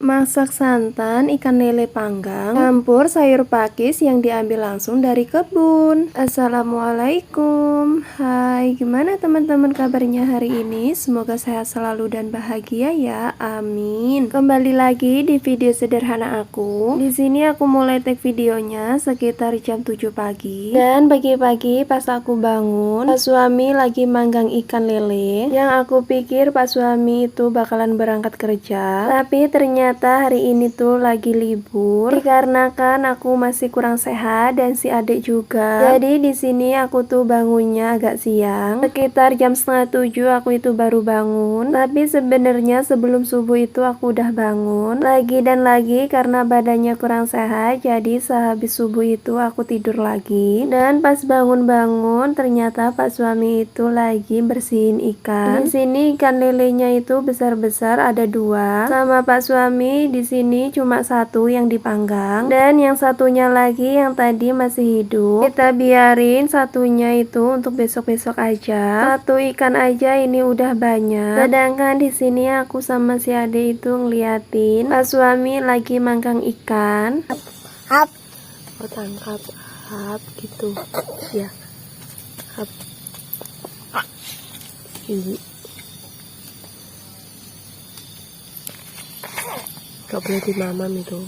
Masak santan ikan lele panggang campur sayur pakis yang diambil langsung dari kebun. Assalamualaikum. Hai, gimana teman-teman kabarnya hari ini? Semoga sehat selalu dan bahagia ya. Amin. Kembali lagi di video sederhana aku. Di sini aku mulai tag videonya sekitar jam 7 pagi. Dan pagi-pagi pas aku bangun, Pak suami lagi manggang ikan lele. Yang aku pikir Pak suami itu bakalan berangkat kerja, tapi ternyata hari ini tuh lagi libur dikarenakan aku masih kurang sehat dan si adik juga. Jadi di sini aku tuh bangunnya agak siang, sekitar jam setengah 7 aku itu baru bangun. Tapi sebenarnya sebelum subuh itu aku udah bangun lagi dan lagi karena badannya kurang sehat. Jadi sehabis subuh itu aku tidur lagi. Dan pas bangun-bangun ternyata Pak suami itu lagi bersihin ikan. Di sini ikan lelenya itu besar-besar ada 2, sama Pak suami di sini cuma 1 yang dipanggang dan yang satunya lagi yang tadi masih hidup. Kita biarin satunya itu untuk besok-besok aja. 1 ikan aja ini udah banyak. Sedangkan di sini aku sama si ade itu ngeliatin Pak suami lagi manggang ikan. Hap. Oh, tangkap. Hap gitu. Ya. Hap. Ini. Gak boleh dimamam itu.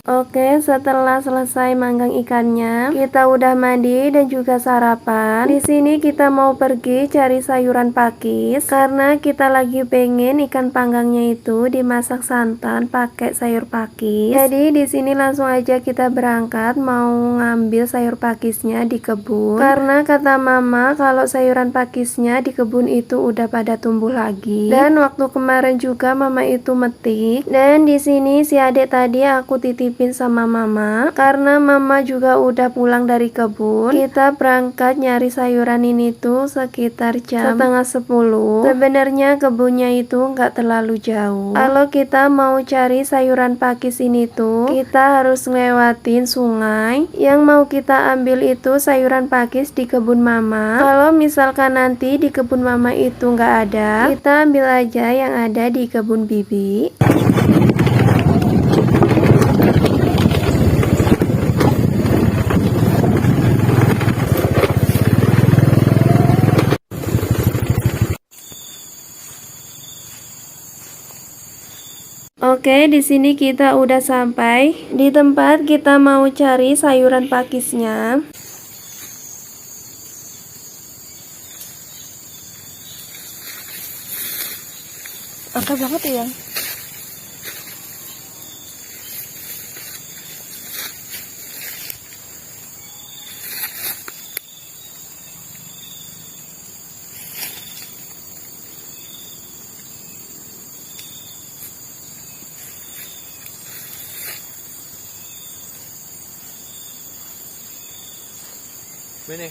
Oke, setelah selesai manggang ikannya, kita udah mandi dan juga sarapan. Di sini kita mau pergi cari sayuran pakis karena kita lagi pengen ikan panggangnya itu dimasak santan pakai sayur pakis. Jadi di sini langsung aja kita berangkat mau ngambil sayur pakisnya di kebun. Karena kata mama kalau sayuran pakisnya di kebun itu udah pada tumbuh lagi. Dan waktu kemarin juga mama itu metik. Dan di sini si adik tadi aku titip sama mama karena mama juga udah pulang dari kebun. Kita berangkat nyari sayuran ini tuh sekitar jam setengah 10. Sebenarnya kebunnya itu nggak terlalu jauh. Kalau kita mau cari sayuran pakis ini tuh kita harus ngelewatin sungai. Yang mau kita ambil itu sayuran pakis di kebun mama. Kalau misalkan nanti di kebun mama itu nggak ada, kita ambil aja yang ada di kebun bibi. Oke, di sini kita udah sampai di tempat kita mau cari sayuran pakisnya. Angka banget ya. Ini.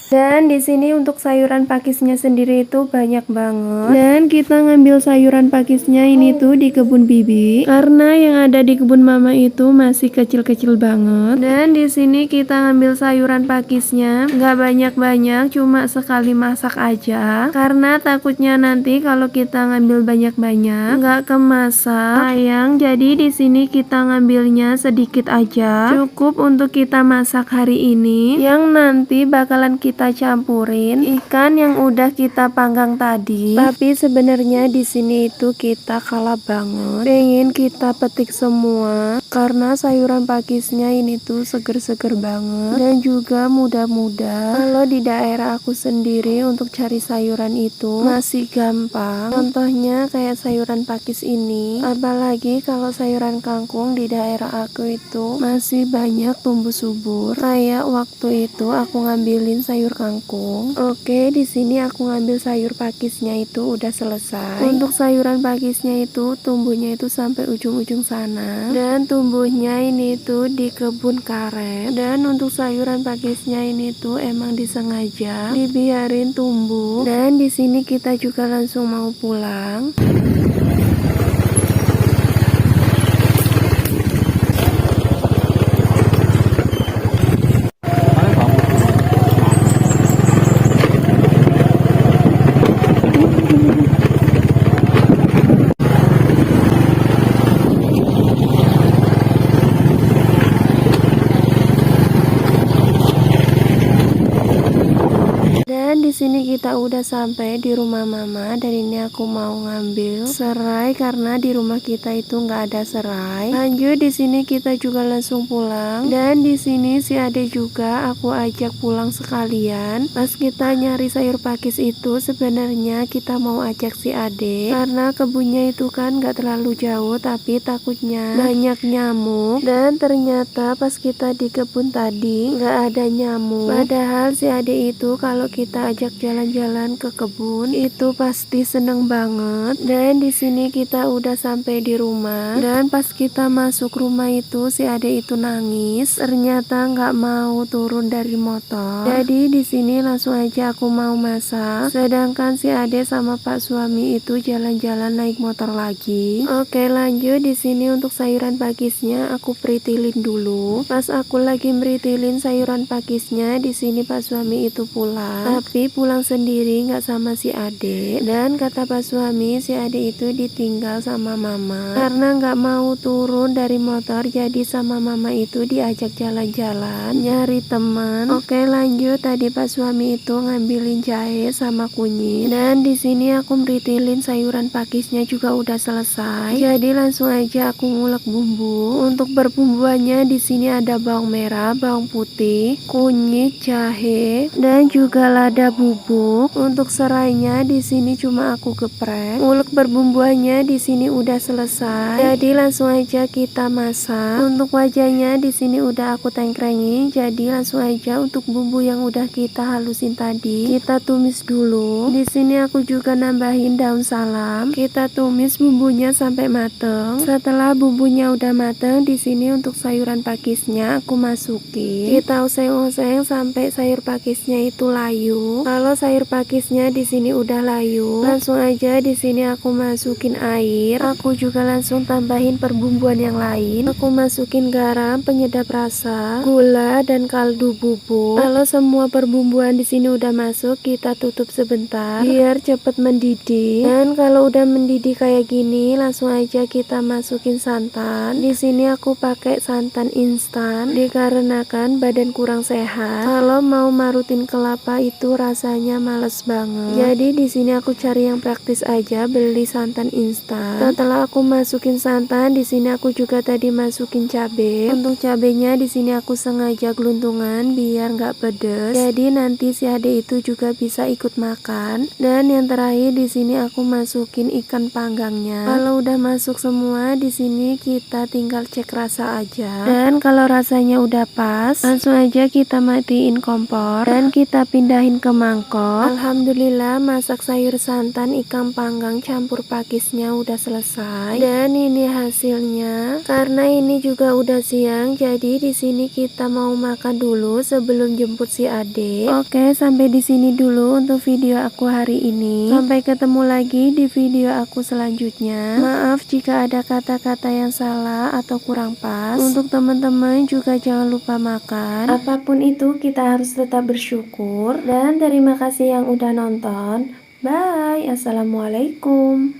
Dan di sini untuk sayuran pakisnya sendiri itu banyak banget. Dan kita ngambil sayuran pakisnya ini tuh di kebun bibi. Karena yang ada di kebun mama itu masih kecil-kecil banget. Dan di sini kita ngambil sayuran pakisnya nggak banyak-banyak, cuma sekali masak aja. Karena takutnya nanti kalau kita ngambil banyak-banyak nggak kemasak, sayang. Jadi di sini kita ngambilnya sedikit aja, cukup untuk kita masak hari ini. Yang nanti bakalan kita campurin ikan yang udah kita panggang tadi. Tapi sebenarnya di sini itu kita kalah banget. Pengen kita petik semua karena sayuran pakisnya ini tuh seger-seger banget dan juga mudah-mudah. Kalau di daerah aku sendiri untuk cari sayuran itu masih gampang. Contohnya kayak sayuran pakis ini. Apalagi kalau sayuran kangkung di daerah aku itu masih banyak tumbuh subur. Kayak waktu itu aku ngambilin sayur kangkung. Oke, di sini aku ngambil sayur pakisnya itu udah selesai. Untuk sayuran pakisnya itu tumbuhnya itu sampai ujung-ujung sana. Dan tumbuhnya ini tuh di kebun karet. Dan untuk sayuran pakisnya ini tuh emang disengaja dibiarin tumbuh. Dan di sini kita juga langsung mau pulang. sini kita udah sampai di rumah mama dan ini aku mau ngambil serai karena di rumah kita itu nggak ada serai. Lanjut di sini kita juga langsung pulang dan di sini si Ade juga aku ajak pulang sekalian. Pas kita nyari sayur pakis itu sebenarnya kita mau ajak si Ade karena kebunnya itu kan nggak terlalu jauh tapi takutnya banyak nyamuk dan ternyata pas kita di kebun tadi nggak ada nyamuk. Padahal si Ade itu kalau kita ajak jalan-jalan ke kebun itu pasti seneng banget. Dan di sini kita udah sampai di rumah dan pas kita masuk rumah itu si Ade itu nangis. Ternyata nggak mau turun dari motor. Jadi di sini langsung aja aku mau masak. Sedangkan si Ade sama Pak suami itu jalan-jalan naik motor lagi. Oke lanjut di sini untuk sayuran pakisnya aku peritilin dulu. Pas aku lagi meritilin sayuran pakisnya di sini Pak suami itu pulang. Tapi pulang sendiri nggak sama si Ade. Dan kata Pak suami si Ade itu ditinggal sama mama karena nggak mau turun dari motor. Jadi sama mama itu diajak jalan-jalan nyari teman. Oke lanjut tadi Pak suami itu ngambilin jahe sama kunyit dan di sini aku meritilin sayuran pakisnya juga udah selesai. Jadi langsung aja aku ngulek bumbu. Untuk berbumbuannya di sini ada bawang merah, bawang putih, kunyit, jahe dan juga lada bubuk. Untuk serainya di sini cuma aku geprek. Ngulek berbumbuannya di sini udah selesai. Jadi langsung aja kita masak. Untuk wajahnya di sini udah aku tengkrengin. Jadi langsung aja untuk bumbu yang udah kita halusin tadi kita tumis dulu. Di sini aku juga nambahin daun salam. Kita tumis bumbunya sampai mateng. Setelah bumbunya udah mateng, di sini untuk sayuran pakisnya aku masukin. Kita oseng-oseng sampai sayur pakisnya itu layu. Kalau sayur pakisnya di sini udah layu, langsung aja di sini aku masukin air. Aku juga langsung tambahin perbumbuan yang lain. Aku masukin garam, penyedap rasa, gula dan kaldu bubuk. Kalau semua perbumbuan di sini udah masuk, kita tutup sebentar biar cepet mendidih. Dan kalau udah mendidih kayak gini, langsung aja kita masukin santan. Di sini aku pakai santan instan dikarenakan badan kurang sehat. Kalau mau marutin kelapa itu rasanya males banget. Jadi di sini aku cari yang praktis aja, beli santan instan. Setelah aku masukin santan, di sini aku juga tadi masukin cabai. Untuk cabenya di sini aku sengaja geluntungan biar nggak pedes. Jadi nanti si Ade itu juga bisa ikut makan. Dan yang terakhir di sini aku masukin ikan panggangnya. Kalau udah masuk semua di sini kita tinggal cek rasa aja. Dan kalau rasanya udah pas, langsung aja kita matiin kompor dan kita pindahin ke mangkok. Alhamdulillah masak sayur santan ikan panggang campur pakisnya udah selesai. Dan ini hasilnya. Karena ini juga udah siang, jadi di sini kita mau makan dulu sebelum jemput si Ade. Oke, sampai di sini dulu untuk video aku hari ini. Sampai ketemu lagi di video aku selanjutnya. Maaf jika ada kata-kata yang salah atau kurang pas. Untuk teman-teman juga jangan lupa makan. Apapun itu kita harus tetap bersyukur. Dan terima kasih yang udah nonton. Bye. Assalamualaikum.